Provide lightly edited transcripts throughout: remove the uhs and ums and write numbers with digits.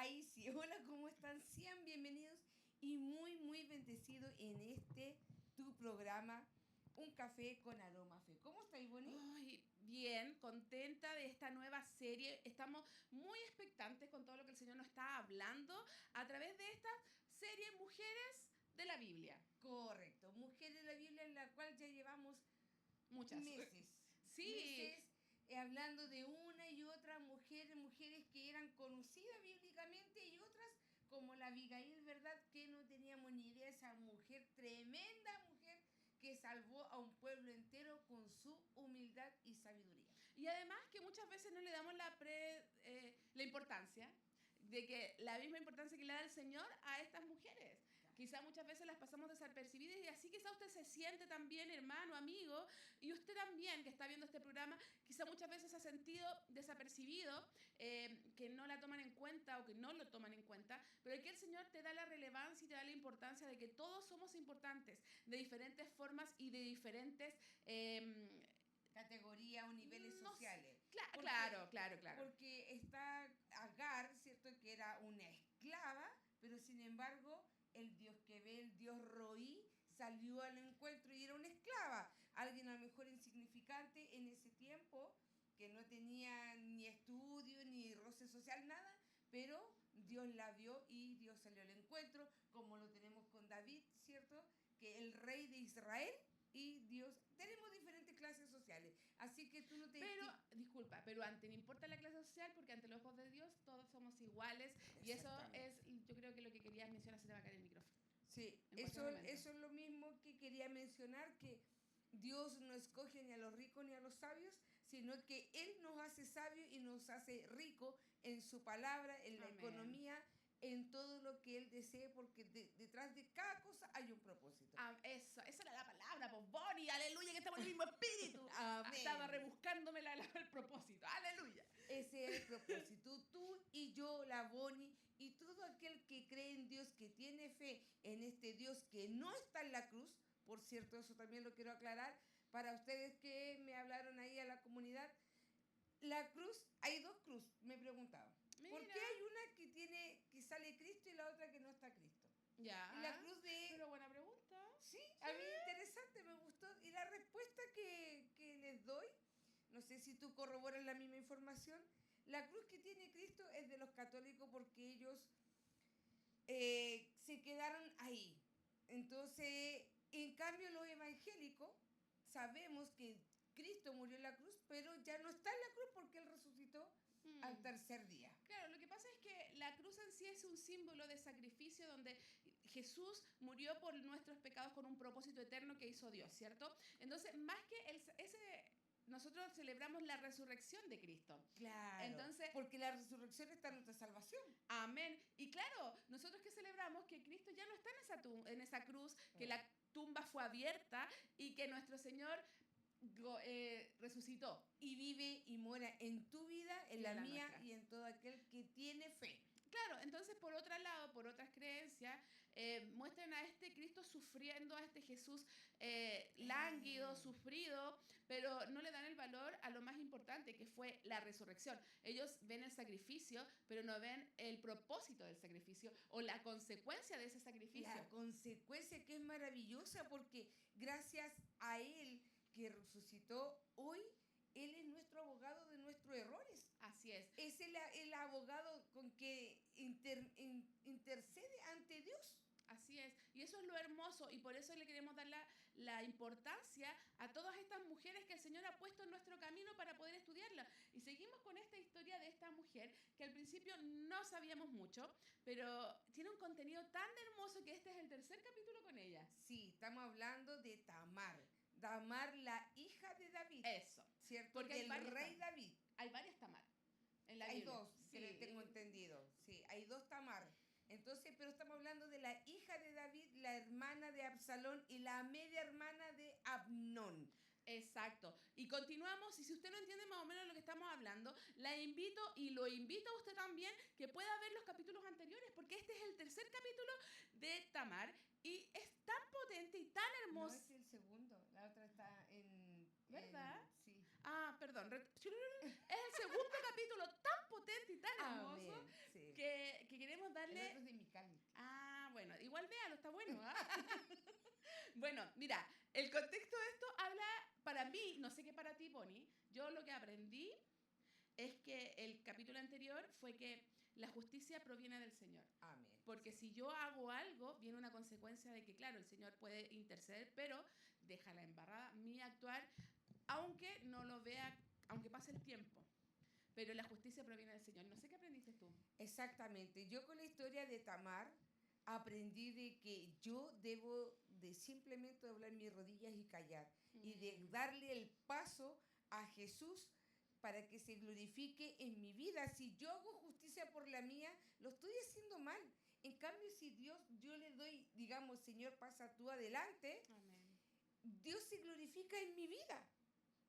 Ahí sí, hola, ¿cómo están? Sean bienvenidos y muy bendecidos en tu programa, Un Café con Aroma Fe. ¿Cómo estáis, Bonnie? Ay, bien, contenta de esta nueva serie. Estamos muy expectantes con todo lo que el Señor nos está hablando a través de esta serie Mujeres de la Biblia. Correcto, Mujeres de la Biblia, en la cual ya llevamos Muchas. meses Sí, hablando de una y otra mujeres que eran conocidas bíblicamente y otras como la Abigail, ¿verdad? Que no teníamos ni idea, esa mujer, tremenda mujer que salvó a un pueblo entero con su humildad y sabiduría. y además que muchas veces no le damos la importancia de que la misma importancia que le da el Señor a estas mujeres. Claro. Quizá muchas veces las pasamos desapercibidas y así quizá usted se siente también hermano, amigo, y usted también que está viendo este programa, quizá muchas veces ha sentido desapercibido, que no la toman en cuenta o que no lo toman en cuenta, pero aquí el Señor te da la relevancia y te da la importancia de que todos somos importantes de diferentes formas y de diferentes... Categoría o niveles sociales. Claro. Porque está Agar, ¿cierto? Que era una esclava, pero sin embargo, el Dios que ve, el Dios Roí, salió al encuentro y era una esclava. Alguien a lo mejor insignificante en ese tiempo, que no tenía ni estudio, ni roce social, nada, pero Dios la vio y Dios salió al encuentro, como lo tenemos con David, ¿cierto? Que el rey de Israel y Dios, tenemos diferentes clases sociales, así que tú no te... Pero, disculpa, pero ante no importa la clase social, porque ante los ojos de Dios todos somos iguales. Y eso es, yo creo que lo que querías mencionar, se te va a caer el micrófono. Sí, En cualquier momento. eso es lo mismo que quería mencionar, que Dios no escoge ni a los ricos ni a los sabios, sino que Él nos hace sabios y nos hace ricos en su palabra, en la Amén. economía, en todo lo que Él desee, porque detrás de cada cosa hay un propósito. Esa era la palabra, pues Bonnie, aleluya, que estamos en el mismo espíritu. Amén. Estaba rebuscándome el propósito, aleluya. Ese es el propósito. Tú y yo, la Bonnie, y todo aquel que cree en Dios, que tiene fe en este Dios que no está en la cruz, por cierto, eso también lo quiero aclarar, para ustedes que me hablaron ahí a la comunidad, la cruz, hay dos cruces, me preguntaba. Mira. ¿Por qué hay una que sale Cristo y la otra que no está Cristo? Ya. Y la cruz de... Pero buena pregunta. Sí, a mí interesante, me gustó. Y la respuesta que les doy, no sé si tú corroboras la misma información, la cruz que tiene Cristo es de los católicos porque ellos se quedaron ahí. Entonces, en cambio los evangélicos sabemos que Cristo murió en la cruz, pero ya no está en la cruz porque Él resucitó al tercer día. Claro, lo que pasa es que la cruz en sí es un símbolo de sacrificio donde Jesús murió por nuestros pecados con un propósito eterno que hizo Dios, ¿cierto? Entonces, más que nosotros celebramos la resurrección de Cristo. Claro, entonces, porque la resurrección está en nuestra salvación. Amén. Y claro, nosotros que celebramos que Cristo ya no está en esa cruz, que la tumba fue abierta y que nuestro Señor resucitó. Y vive y mora en tu vida, en la mía nuestra. Y en todo aquel que tiene fe. Claro, entonces por otro lado, por otras creencias, muestran a este Cristo sufriendo, a este Jesús lánguido, sufrido, pero no le dan el valor a lo más importante, que fue la resurrección. Ellos ven el sacrificio, pero no ven el propósito del sacrificio o la consecuencia de ese sacrificio. La consecuencia que es maravillosa porque gracias a Él que resucitó hoy, Él es nuestro abogado de nuestros errores. Así es. Es el abogado con que intercede ante Dios. Así es, y eso es lo hermoso y por eso le queremos dar la importancia a todas estas mujeres que el Señor ha puesto en nuestro camino para poder estudiarla. Y seguimos con esta historia de esta mujer que al principio no sabíamos mucho, pero tiene un contenido tan hermoso que este es el tercer capítulo con ella. Sí, estamos hablando de Tamar. Tamar, la hija de David. Eso. ¿Cierto? Porque del rey David. Hay varias Tamar en la Hay Biblia. dos, Sí. que tengo entendido. Sí, hay dos Tamar. Entonces, pero estamos hablando de la hija de David, la hermana de Absalón y la media hermana de Abnón. Exacto. Y continuamos, y si usted no entiende más o menos lo que estamos hablando, la invito y lo invito a usted también que pueda ver los capítulos anteriores, porque este es el tercer capítulo de Tamar y es tan potente y tan hermoso. No es el segundo, la otra está en... ¿Verdad? Sí. Ah, perdón. Es el segundo capítulo tan potente y tan hermoso sí. que darle... El otro es de Micali. Ah, bueno, igual véalo, está bueno, ¿ah? Bueno, mira, el contexto de esto habla, para mí, no sé qué para ti, Pony, yo lo que aprendí es que el capítulo anterior fue que la justicia proviene del Señor. Amén. Porque si yo hago algo, viene una consecuencia de que, claro, el Señor puede interceder, pero deja la embarrada mi actuar, aunque no lo vea, aunque pase el tiempo. Pero la justicia proviene del Señor. No sé qué aprendiste tú. Exactamente. Yo con la historia de Tamar aprendí de que yo debo de simplemente doblar mis rodillas y callar y de darle el paso a Jesús para que se glorifique en mi vida. Si yo hago justicia por la mía, lo estoy haciendo mal. En cambio, si Dios, yo le doy, digamos, Señor, pasa tú adelante, Amén. Dios se glorifica en mi vida.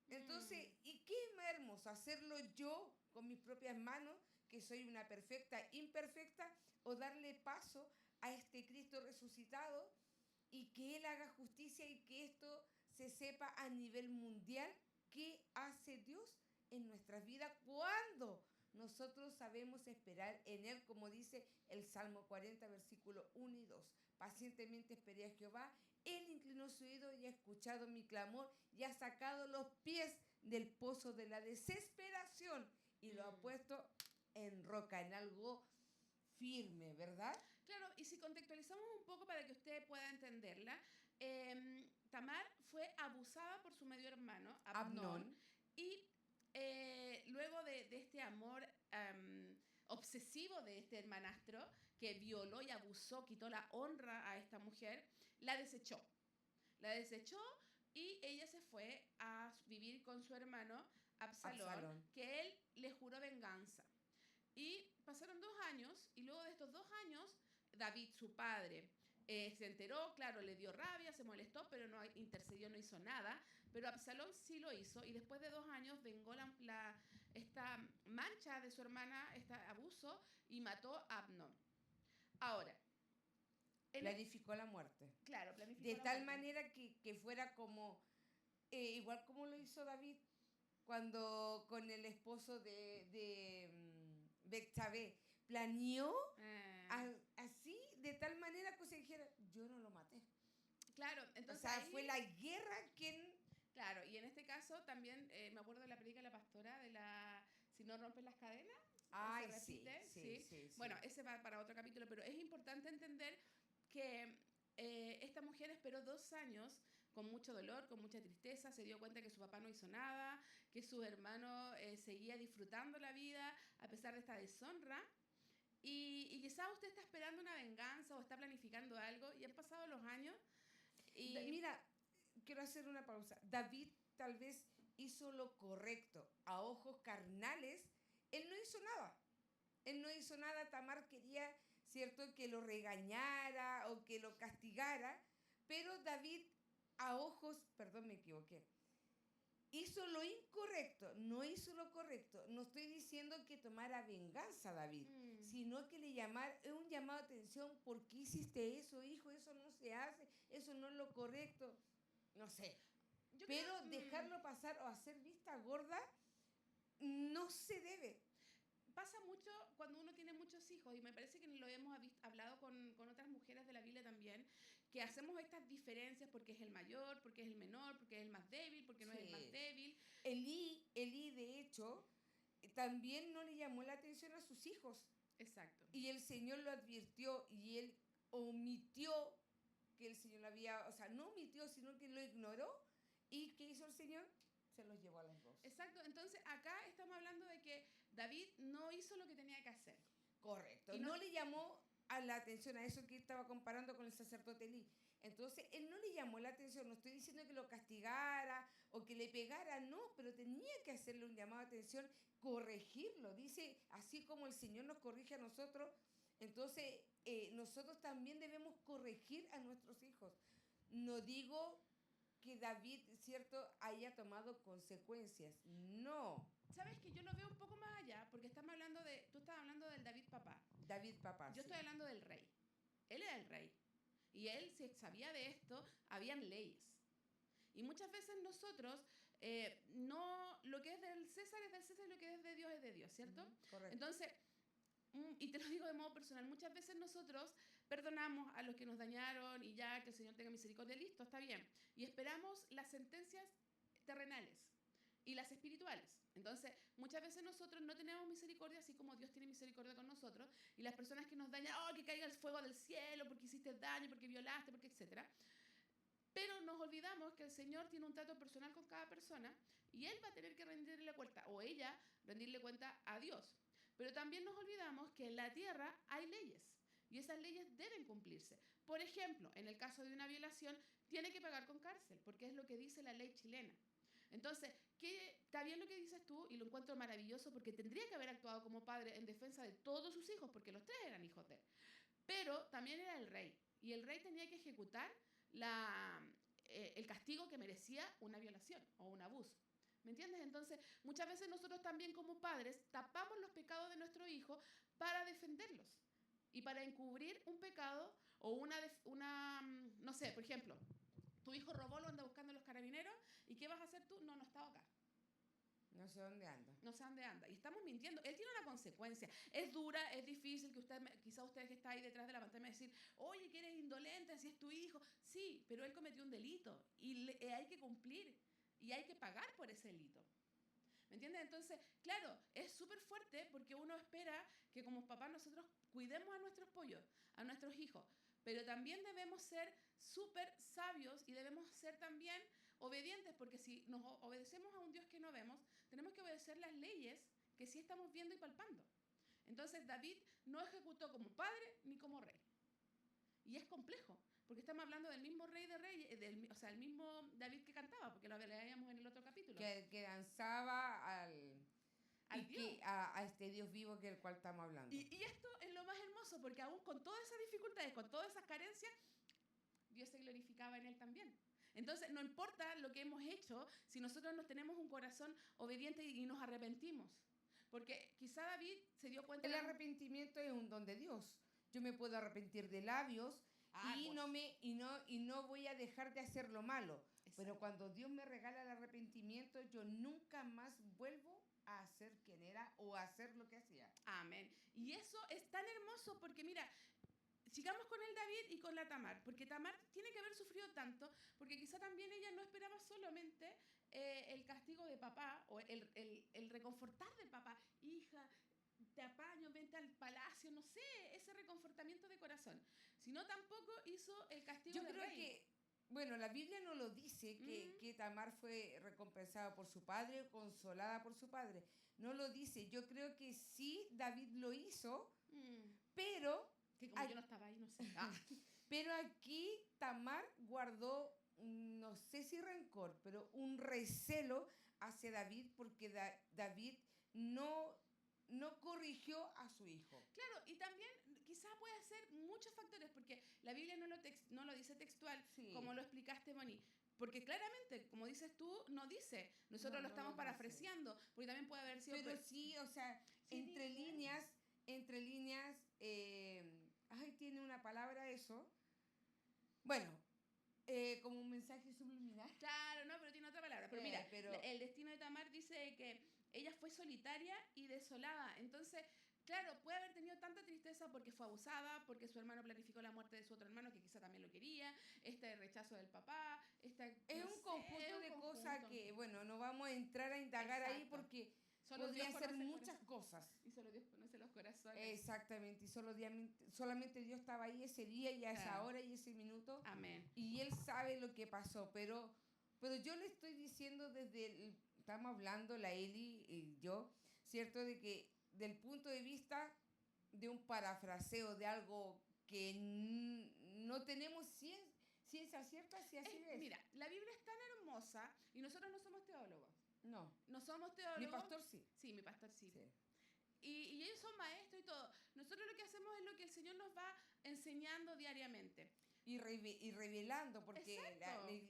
Entonces, ¿y qué es más hermoso? ¿Hacerlo yo con mis propias manos, que soy una perfecta, imperfecta, o darle paso a este Cristo resucitado y que Él haga justicia y que esto se sepa a nivel mundial qué hace Dios en nuestras vidas cuando nosotros sabemos esperar en Él, como dice el Salmo 40, versículo 1 y 2. Pacientemente esperé a Jehová, Él inclinó su oído y ha escuchado mi clamor y ha sacado los pies del pozo de la desesperación y lo ha puesto en roca, en algo firme, ¿verdad? Claro, y si contextualizamos un poco para que usted pueda entenderla, Tamar fue abusada por su medio hermano, Amnón, y luego de este amor obsesivo de este hermanastro, que violó y abusó, quitó la honra a esta mujer, la desechó. La desechó y ella se fue a vivir con su hermano Absalón, que él le juró venganza. Y pasaron 2 años, y luego de estos 2 años, David, su padre, se enteró, claro, le dio rabia, se molestó, pero no intercedió, no hizo nada. Pero Absalón sí lo hizo, y después de 2 años vengó esta mancha de su hermana, este abuso, y mató a Amnón. Ahora, planificó la muerte. Claro, planificó de la tal muerte. manera que fuera como, igual como lo hizo David cuando con el esposo de Betsabé, planeó así, de tal manera que se dijera, yo no lo maté. Claro, entonces o sea, ahí, fue la guerra quien... Claro, y en este caso también me acuerdo de la película de la pastora, de la Si no rompes las cadenas. Ay, se repite, sí. Bueno, ese va para otro capítulo, pero es importante entender que esta mujer esperó 2 años con mucho dolor, con mucha tristeza, se dio cuenta que su papá no hizo nada, que su hermano seguía disfrutando la vida a pesar de esta deshonra. Y quizás usted está esperando una venganza o está planificando algo y han pasado los años. Y Mira, quiero hacer una pausa. David tal vez hizo lo correcto a ojos carnales. Él no hizo nada. Él no hizo nada. Tamar quería, ¿cierto?, que lo regañara o que lo castigara. Pero David, a ojos, perdón, me equivoqué, hizo lo incorrecto, no hizo lo correcto. No estoy diciendo que tomara venganza, David, sino que le llamara, es un llamado de atención, ¿por qué hiciste eso, hijo? Eso no se hace, eso no es lo correcto. No sé. Pero dejarlo pasar o hacer vista gorda no se debe. Pasa mucho cuando uno tiene muchos hijos, y me parece que lo hemos hablado con otras mujeres de la Biblia también, que hacemos estas diferencias porque es el mayor, porque es el menor, porque es el más débil, porque no es el más débil. Elí, de hecho, también no le llamó la atención a sus hijos. Exacto. Y el Señor lo advirtió y él omitió que el Señor lo había, o sea, no omitió, sino que lo ignoró. ¿Y qué hizo el Señor? Se los llevó a los dos. Exacto. Entonces, acá estamos hablando de que David no hizo lo que tenía que hacer. Correcto. Y no le llamó a la atención a eso que estaba comparando con el sacerdote Elí. Entonces, él no le llamó la atención. No estoy diciendo que lo castigara o que le pegara, no, pero tenía que hacerle un llamado de atención, corregirlo. Dice, así como el Señor nos corrige a nosotros, entonces nosotros también debemos corregir a nuestros hijos. No digo que David, ¿cierto?, haya tomado consecuencias. No. ¿Sabes que yo lo veo un poco más allá? Porque tú estás hablando del David papá. David papá, Yo estoy hablando del rey. Él era el rey. Y él, si sabía de esto, habían leyes. Y muchas veces nosotros, no, lo que es del César es del César y lo que es de Dios, ¿cierto? Correcto. Entonces, y te lo digo de modo personal, muchas veces nosotros perdonamos a los que nos dañaron y ya que el Señor tenga misericordia, listo, está bien. Y esperamos las sentencias terrenales y las espirituales. Entonces, muchas veces nosotros no tenemos misericordia, así como Dios tiene misericordia con nosotros, y las personas que nos dañan, oh, que caiga el fuego del cielo porque hiciste daño, porque violaste, porque etcétera. Pero nos olvidamos que el Señor tiene un trato personal con cada persona y Él va a tener que rendirle cuenta, o ella rendirle cuenta a Dios. Pero también nos olvidamos que en la tierra hay leyes y esas leyes deben cumplirse. Por ejemplo, en el caso de una violación, tiene que pagar con cárcel, porque es lo que dice la ley chilena. Entonces, está bien lo que dices tú y lo encuentro maravilloso porque tendría que haber actuado como padre en defensa de todos sus hijos, porque los tres eran hijos de él. Pero también era el rey y el rey tenía que ejecutar el castigo que merecía una violación o un abuso. ¿Me entiendes? Entonces, muchas veces nosotros también como padres tapamos los pecados de nuestro hijo para defenderlos y para encubrir un pecado o no sé, por ejemplo, tu hijo robó, lo anda buscando los carabineros y ¿qué vas a hacer tú? No estaba acá. No sé dónde anda. No sé dónde anda. Y estamos mintiendo. Él tiene una consecuencia. Es dura, es difícil que quizá usted que está ahí detrás de la pantalla me decir, oye, que eres indolente, si es tu hijo. Sí, pero él cometió un delito y hay que cumplir y hay que pagar por ese delito. ¿Me entiendes? Entonces, claro, es súper fuerte porque uno espera que como papás nosotros cuidemos a nuestros pollos, a nuestros hijos, pero también debemos ser súper sabios y debemos ser también obedientes, porque si nos obedecemos a un Dios que no vemos, tenemos que obedecer las leyes que sí estamos viendo y palpando. Entonces, David no ejecutó como padre ni como rey. Y es complejo, porque estamos hablando del mismo rey de reyes, o sea, el mismo David que cantaba, porque lo leíamos en el otro capítulo. Que danzaba al Dios. a este Dios vivo que el cual estamos hablando. Y esto es lo más hermoso, porque aún con todas esas dificultades, con todas esas carencias, Dios se glorificaba en él también. Entonces, no importa lo que hemos hecho, si nosotros nos tenemos un corazón obediente y nos arrepentimos. Porque quizá David se dio cuenta... El arrepentimiento es un don de Dios. Yo me puedo arrepentir de labios y no voy a dejar de hacer lo malo. Exacto. Pero cuando Dios me regala el arrepentimiento, yo nunca más vuelvo a ser quien era o a hacer lo que hacía. Amén. Y eso es tan hermoso porque mira, sigamos con el David y con la Tamar, porque Tamar tiene que haber sufrido tanto, porque quizá también ella no esperaba solamente el castigo de papá o el reconfortar de papá, hija, te apaño, vente al palacio, no sé, ese reconfortamiento de corazón, sino tampoco hizo el castigo del rey. Yo creo que, bueno, la Biblia no lo dice, que Tamar fue recompensada por su padre o consolada por su padre. No lo dice. Yo creo que sí, David lo hizo, pero... Que como yo no estaba ahí, no sé. Pero aquí Tamar guardó, no sé si rencor, pero un recelo hacia David porque David no corrigió a su hijo. Claro, y también quizá puede ser muchos factores, porque la Biblia no lo dice textual, sí, como lo explicaste, Moni. Porque claramente, como dices tú, no dice. Nosotros lo estamos parafraseando, porque también puede haber sido... Pero sí, o sea, sí, entre líneas, tiene una palabra eso. Bueno, como un mensaje subliminal. Claro, no, pero tiene otra palabra. Pero mira, el destino de Tamar dice que ella fue solitaria y desolada. Entonces, claro, puede haber tenido tanta tristeza porque fue abusada, porque su hermano planificó la muerte de su otro hermano que quizá también lo quería, este rechazo del papá, es un conjunto de cosas que, bueno, no vamos a entrar a indagar. Exacto. Ahí porque podrían ser muchas cosas. Y solo Dios conoce los corazones. Exactamente, y solamente Dios estaba ahí ese día y a esa hora y ese minuto. Amén. Y Él sabe lo que pasó, pero yo le estoy diciendo estamos hablando, la Eli y yo, ¿cierto? De que del punto de vista de un parafraseo de algo que no tenemos ciencia cierta, si así es. Mira, la Biblia es tan hermosa y nosotros no somos teólogos. No. No somos teólogos. Mi pastor sí. Sí, mi pastor sí. Y ellos son maestros y todo. Nosotros lo que hacemos es lo que el Señor nos va enseñando diariamente. Y revelando, porque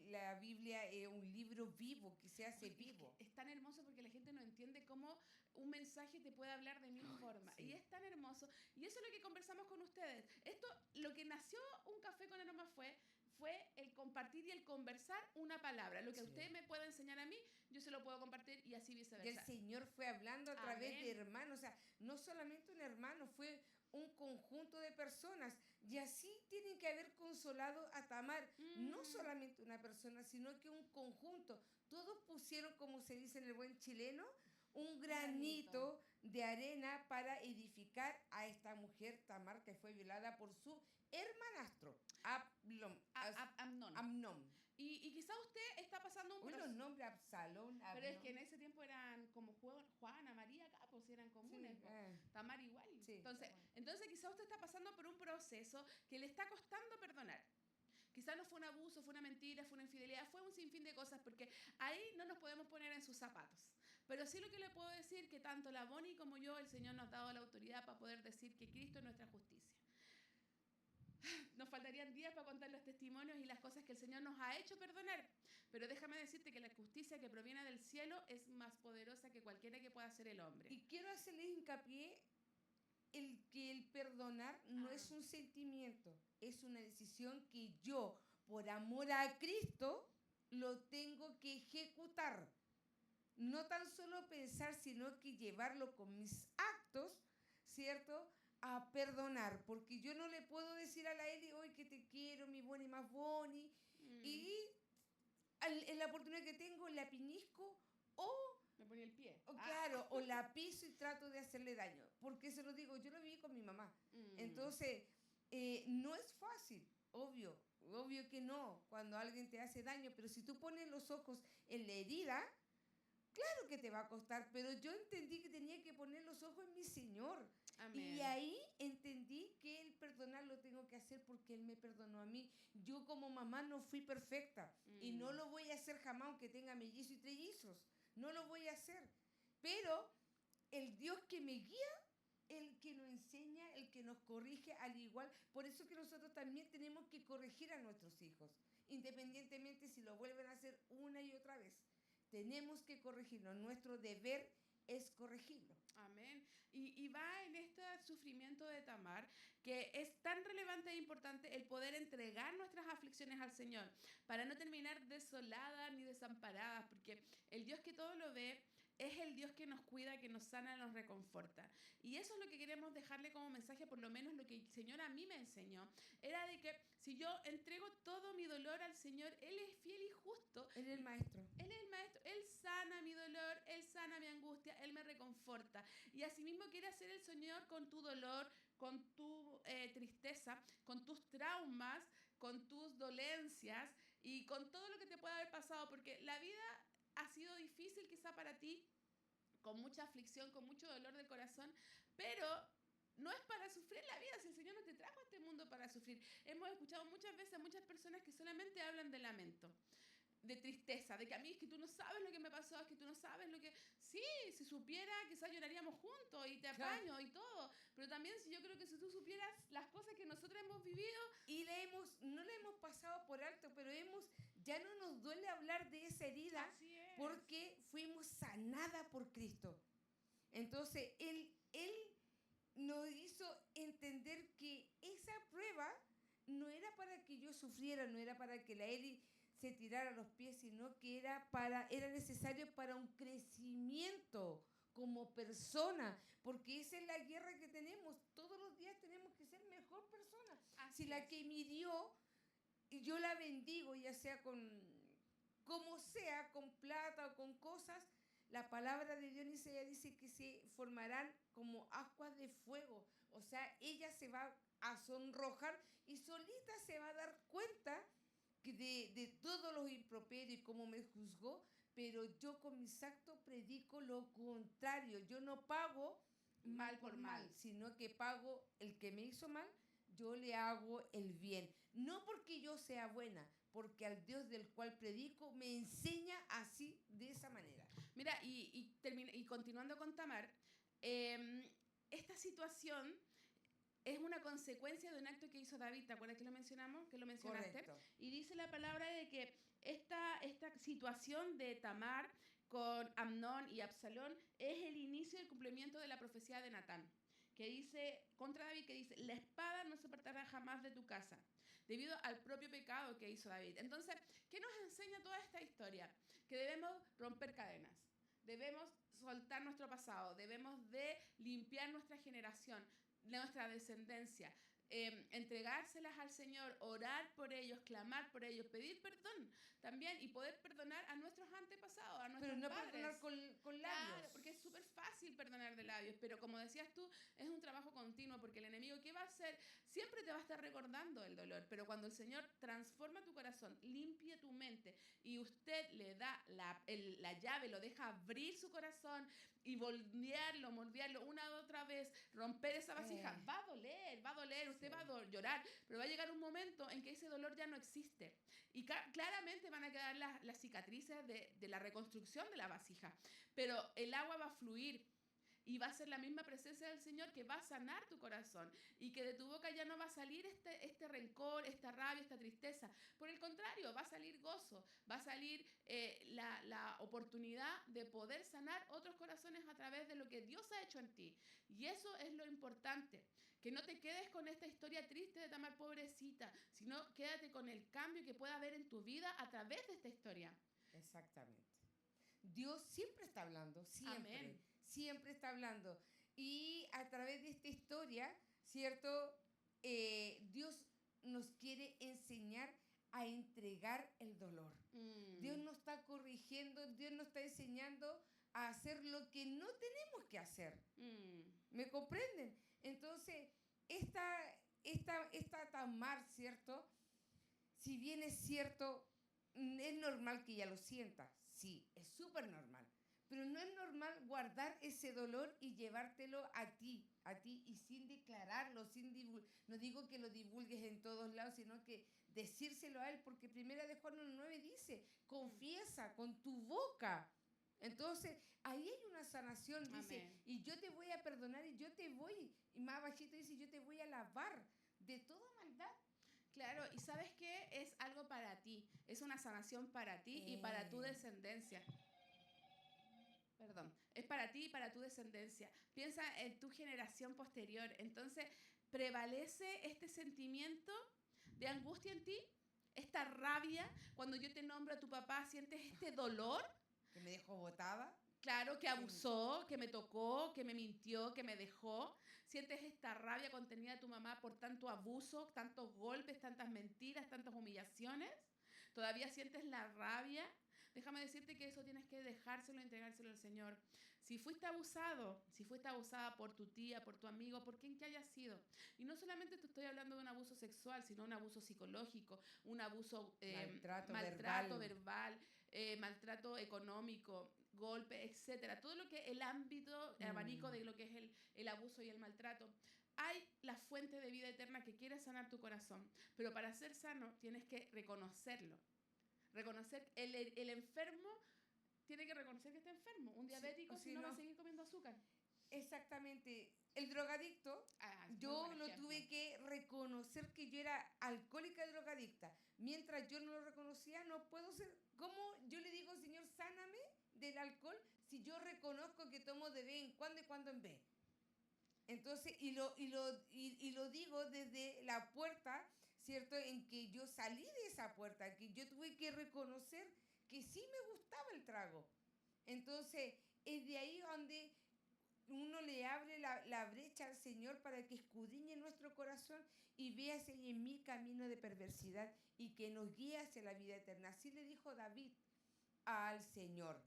la Biblia es un libro vivo, que se hace vivo. Es tan hermoso porque la gente no entiende cómo un mensaje te puede hablar de mil formas. Sí. Y es tan hermoso. Y eso es lo que conversamos con ustedes. Esto, lo que nació Un Café con Aroma fue fue el compartir y el conversar una palabra. Lo que Sí. usted me puede enseñar a mí, yo se lo puedo compartir y así Y el viceversa. Señor fue hablando a través Amén. de hermanos, o sea, no solamente un hermano, fue un conjunto de personas. Y así tienen que haber consolado a Tamar, no solamente una persona, sino que un conjunto. Todos pusieron, como se dice en el buen chileno, un granito de arena para edificar a esta mujer Tamar que fue violada por su hermanastro, Amnón. Amnón. Y quizá usted está pasando un Hoy los proceso. nombres Absalón, Pero es que en Amnón. ese tiempo eran como Juana, María, acá pues eran comunes. Sí, Po. Tamar igual. sí, Entonces quizá usted está pasando por un proceso que le está costando perdonar. Quizá no fue un abuso, fue una mentira, fue una infidelidad, fue un sinfín de cosas, porque ahí no nos podemos poner en sus zapatos. Pero sí lo que le puedo decir que tanto la Bonnie como yo, el Señor nos ha dado la autoridad para poder decir que Cristo es nuestra justicia. Nos faltarían días para contar los testimonios y las cosas que el Señor nos ha hecho perdonar. Pero déjame decirte que la justicia que proviene del cielo es más poderosa que cualquiera que pueda hacer el hombre. Y quiero hacerles hincapié que el perdonar no es un sentimiento, es una decisión que yo, por amor a Cristo, lo tengo que ejecutar. No tan solo pensar, sino que llevarlo con mis actos, ¿cierto?, a perdonar, porque yo no le puedo decir a la Eli, hoy que te quiero, mi Bonnie más Bonnie, y en la oportunidad que tengo la pinisco o Me ponía el pie. claro, o la piso y trato de hacerle daño, porque se lo digo, yo lo viví con mi mamá. Entonces, no es fácil, obvio que no, cuando alguien te hace daño, pero si tú pones los ojos en la herida, claro que te va a costar, pero yo entendí que tenía que poner los ojos en mi Señor. Amén. Y ahí entendí que el perdonar lo tengo que hacer porque Él me perdonó a mí. Yo como mamá no fui perfecta y no lo voy a hacer jamás aunque tenga mellizos y trellizos. No lo voy a hacer. Pero el Dios que me guía, el que nos enseña, el que nos corrige al igual. Por eso que nosotros también tenemos que corregir a nuestros hijos, independientemente si lo vuelven a hacer una y otra vez. Tenemos que corregirlo. Nuestro deber es corregirlo. Amén. Y va en este sufrimiento de Tamar, que es tan relevante e importante el poder entregar nuestras aflicciones al Señor, para no terminar desoladas ni desamparadas, porque el Dios que todo lo ve es el Dios que nos cuida, que nos sana, nos reconforta. Y eso es lo que queremos dejarle como mensaje, por lo menos lo que el Señor a mí me enseñó, era de que si yo entrego todo mi dolor al Señor, Él es fiel y justo. Él es el maestro. Él es el maestro, Él sana mi dolor, Él sana mi angustia, Él me reconforta. Y asimismo quiere hacer el Señor con tu dolor, con tu tristeza, con tus traumas, con tus dolencias y con todo lo que te pueda haber pasado, porque la vida ha sido difícil quizá para ti, con mucha aflicción, con mucho dolor de corazón, pero no es para sufrir la vida, si el Señor no te trajo a este mundo para sufrir. Hemos escuchado muchas veces a muchas personas que solamente hablan de lamento, de tristeza, de que a mí es que tú no sabes lo que me pasó, es que tú no sabes lo que... Sí, si supiera, quizás lloraríamos juntos y te apaño y todo, pero también yo creo que si tú supieras las cosas que nosotros hemos vivido... Y no la hemos pasado por alto, pero ya no nos duele hablar de esa herida porque fuimos sanadas por Cristo. Entonces, Él nos hizo entender que esa prueba no era para que yo sufriera, no era para que la Eli se tirara a los pies, sino que era necesario para un crecimiento como persona, porque esa es la guerra que tenemos. Todos los días tenemos que ser mejor persona. Si la que me hirió, yo la bendigo, ya sea como sea, con plata o con cosas, la palabra de Dios dice que se formarán como ascuas de fuego. O sea, ella se va a sonrojar y solita se va a dar cuenta de todos los improperios y cómo me juzgó, pero yo con mis actos predico lo contrario. Yo no pago mal por mal, sino que pago el que me hizo mal, yo le hago el bien. No porque yo sea buena, porque al Dios del cual predico me enseña así, de esa manera. Mira, y continuando con Tamar, esta situación es una consecuencia de un acto que hizo David. ¿Te acuerdas que lo mencionamos? Que lo mencionaste. Correcto. Y dice la palabra de que esta situación de Tamar con Amnón y Absalón es el inicio del cumplimiento de la profecía de Natán, que dice, contra David, que dice, la espada no se apartará jamás de tu casa, debido al propio pecado que hizo David. Entonces, ¿qué nos enseña toda esta historia? Que debemos romper cadenas. Debemos soltar nuestro pasado, debemos de limpiar nuestra generación, nuestra descendencia, entregárselas al Señor, orar por ellos, clamar por ellos, pedir perdón también y poder perdonar a nuestros antepasados, a nuestros Pero no padres. perdonar con labios. Claro, porque es súper fácil perdonar de labios, pero como decías tú, es un trabajo continuo, porque el enemigo, ¿qué va a hacer? Siempre te va a estar recordando el dolor, pero cuando el Señor transforma tu corazón, limpia tu mente y usted le da la llave, lo deja abrir su corazón y moldearlo una y otra vez, romper esa vasija, va a doler, usted va a llorar, pero va a llegar un momento en que ese dolor ya no existe. Y claramente van a quedar las cicatrices de la reconstrucción de la vasija, pero el agua va a fluir y va a ser la misma presencia del Señor que va a sanar tu corazón y que de tu boca ya no va a salir este rencor, esta rabia, esta tristeza. Por el contrario, va a salir gozo, va a salir la oportunidad de poder sanar otros corazones a través de lo que Dios ha hecho en ti. Y eso es lo importante, que no te quedes con esta historia triste de Tamar pobrecita, sino quédate con el cambio que pueda haber en tu vida a través de esta historia. Exactamente. Dios siempre está hablando, siempre. Amén. Siempre está hablando. Y a través de esta historia, ¿cierto? Dios nos quiere enseñar a entregar el dolor. Dios nos está corrigiendo, Dios nos está enseñando a hacer lo que no tenemos que hacer. ¿Me comprenden? Entonces, esta Tamar, ¿cierto? Si bien es cierto, es normal que ella lo sienta. Sí, es súper normal. Pero no es normal guardar ese dolor y llevártelo a ti y sin declararlo, no digo que lo divulgues en todos lados, sino que decírselo a él, porque primera de Juan 1:9 dice, confiesa con tu boca. Entonces, ahí hay una sanación, dice, Amén. Y yo te voy a perdonar y más bajito dice, yo te voy a lavar de toda maldad. Claro, y ¿sabes qué? Es algo para ti, es una sanación para ti y para tu descendencia. Perdón, es para ti y para tu descendencia. Piensa en tu generación posterior. Entonces, ¿prevalece este sentimiento de angustia en ti? ¿Esta rabia? Cuando yo te nombro a tu papá, ¿sientes este dolor? Que me dejó botada. Claro, que abusó, que me tocó, que me mintió, que me dejó. ¿Sientes esta rabia contenida de tu mamá por tanto abuso, tantos golpes, tantas mentiras, tantas humillaciones? ¿Todavía sientes la rabia? Déjame decirte que eso tienes que dejárselo, entregárselo al Señor. Si fuiste abusado, si fuiste abusada por tu tía, por tu amigo, por quien que haya sido. Y no solamente te estoy hablando de un abuso sexual, sino un abuso psicológico, un abuso maltrato verbal, maltrato económico, golpe, etcétera. Todo lo que el ámbito, el abanico de lo que es el abuso y el maltrato. Hay la fuente de vida eterna que quiere sanar tu corazón, pero para ser sano tienes que reconocerlo. Reconocer, el enfermo tiene que reconocer que está enfermo. Un diabético, si no, va a seguir comiendo azúcar. Exactamente. El drogadicto, yo lo tuve que reconocer que yo era alcohólica y drogadicta. Mientras yo no lo reconocía, no puedo ser. ¿Cómo yo le digo, Señor, sáname del alcohol si yo reconozco que tomo de vez en cuando en vez? Entonces, y lo digo desde la puerta, ¿cierto? En que yo salí de esa puerta, que yo tuve que reconocer que sí me gustaba el trago. Entonces, es de ahí donde uno le abre la brecha al Señor para que escudriñe nuestro corazón y vea si hay en mí camino de perversidad y que nos guíe hacia la vida eterna. Así le dijo David al Señor.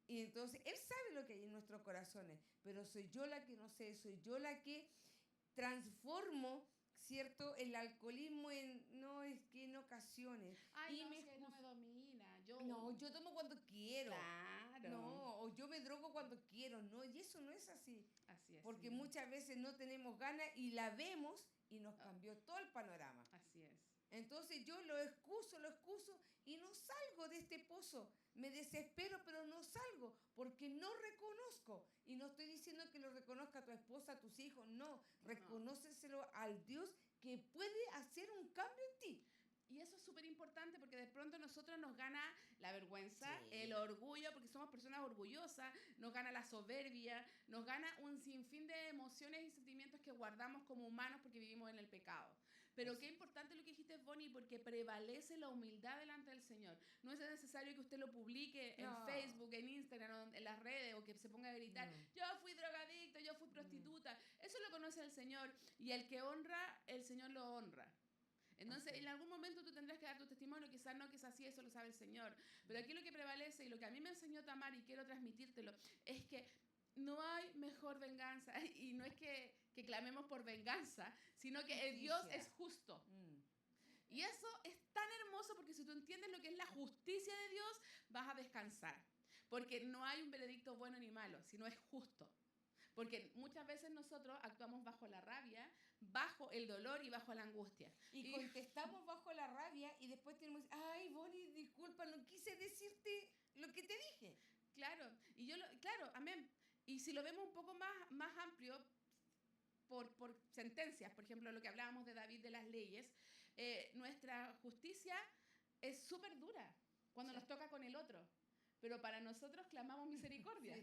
Y entonces, Él sabe lo que hay en nuestros corazones, pero soy yo la que no sé, soy yo la que transformo, ¿cierto? El alcoholismo en ocasiones. Ay, no me domina. Yo tomo cuando quiero. Claro. No, o yo me drogo cuando quiero. No, y eso no es así. Así es. Porque muchas veces no tenemos ganas y la vemos y nos cambió todo el panorama. Así es. Entonces yo lo excuso y no salgo de este pozo. Me desespero, pero no salgo porque no reconozco. Y no estoy diciendo que lo reconozca a tu esposa, a tus hijos, no. Reconóceselo al Dios que puede hacer un cambio en ti. Y eso es súper importante porque de pronto nosotros nos gana la vergüenza, el orgullo, porque somos personas orgullosas, nos gana la soberbia, nos gana un sinfín de emociones y sentimientos que guardamos como humanos porque vivimos en el pecado. Pero qué importante lo que dijiste, Bonnie, porque prevalece la humildad delante del Señor. No es necesario que usted lo publique en Facebook, en Instagram, en las redes, o que se ponga a gritar, yo fui drogadicto, yo fui prostituta. Eso lo conoce el Señor, y el que honra, el Señor lo honra. Entonces, en algún momento tú tendrás que dar tu testimonio, quizás no, quizás sí, eso lo sabe el Señor. Pero aquí lo que prevalece, y lo que a mí me enseñó Tamar, y quiero transmitírtelo, es que no hay mejor venganza, y no es que clamemos por venganza, sino que Dios es justo. Y eso es tan hermoso, porque si tú entiendes lo que es la justicia de Dios, vas a descansar. Porque no hay un veredicto bueno ni malo, sino es justo. Porque muchas veces nosotros actuamos bajo la rabia, bajo el dolor y bajo la angustia. Y contestamos bajo la rabia, y después tenemos, ay, Bonnie, disculpa, no quise decirte lo que te dije. Claro, claro, amén. Y si lo vemos un poco más amplio, por sentencias, por ejemplo, lo que hablábamos de David de las leyes, nuestra justicia es súper dura cuando nos toca con el otro, pero para nosotros clamamos misericordia.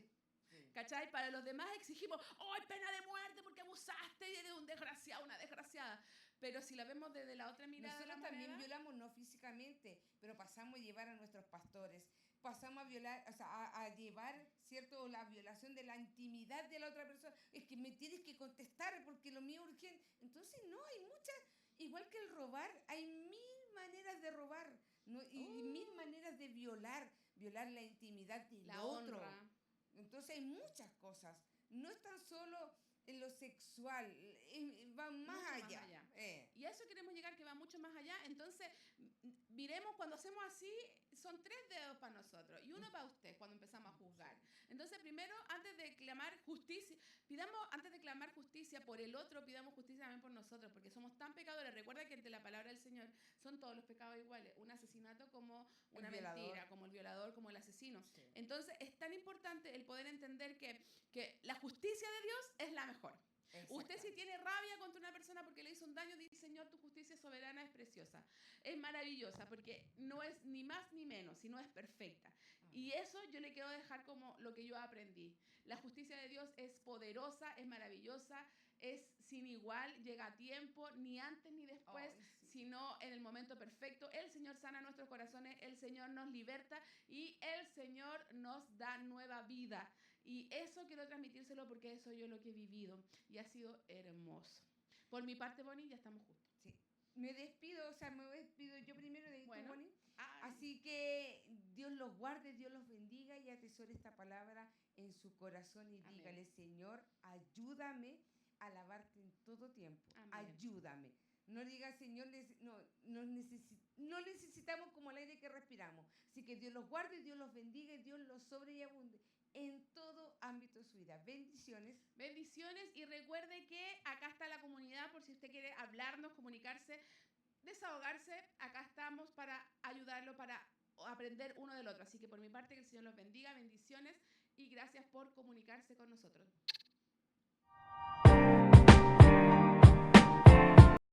¿Cachai? Para los demás exigimos, ¡oh, pena de muerte porque abusaste de un desgraciado, una desgraciada! Pero si la vemos desde la otra mirada, nosotros también violamos, no físicamente, pero pasamos a llevar a nuestros pastores, pasamos a violar, o sea, a llevar, ¿cierto?, la violación de la intimidad de la otra persona. Es que me tienes que contestar porque lo mío es urgente. Entonces, no, hay muchas, igual que el robar, hay 1000 maneras de robar, ¿no? Y 1000 maneras de violar la intimidad del otro. Honra. Entonces hay muchas cosas. No es tan solo en lo sexual, va más allá. Y a eso queremos llegar, que va mucho más allá. Entonces, miremos, cuando hacemos así, son 3 dedos para nosotros y 1 para usted cuando empezamos a juzgar. Entonces, primero, antes de clamar justicia, antes de clamar justicia por el otro, pidamos justicia también por nosotros, porque somos tan pecadores. Recuerda que ante la palabra del Señor son todos los pecados iguales, un asesinato como una mentira, como el violador, como el asesino. Sí. Entonces, es tan importante el poder entender que la justicia de Dios es la mejor. Usted, si tiene rabia contra una persona porque le hizo un daño, dice, Señor, tu justicia soberana es preciosa, es maravillosa, porque no es ni más ni menos, sino es perfecta. Y eso yo le quiero dejar como lo que yo aprendí. La justicia de Dios es poderosa, es maravillosa, es sin igual, llega a tiempo, ni antes ni después, sino en el momento perfecto. El Señor sana nuestros corazones, el Señor nos liberta y el Señor nos da nueva vida. Y eso quiero transmitírselo, porque eso yo lo que he vivido y ha sido hermoso. Por mi parte, Bonnie, ya estamos justos. Sí. Me despido yo primero de Bonnie. Así que Dios los guarde, Dios los bendiga y atesore esta palabra en su corazón y amén. Dígale, Señor, ayúdame a alabarte en todo tiempo. Amén. Ayúdame. No diga, Señor, no necesitamos como el aire que respiramos. Así que Dios los guarde, Dios los bendiga y Dios los sobre y abunde en todo ámbito de su vida. Bendiciones. Bendiciones, y recuerde que acá está la comunidad por si usted quiere hablarnos, comunicarse, desahogarse. Acá estamos para ayudarlo, para aprender uno del otro. Así que por mi parte, que el Señor los bendiga, bendiciones y gracias por comunicarse con nosotros.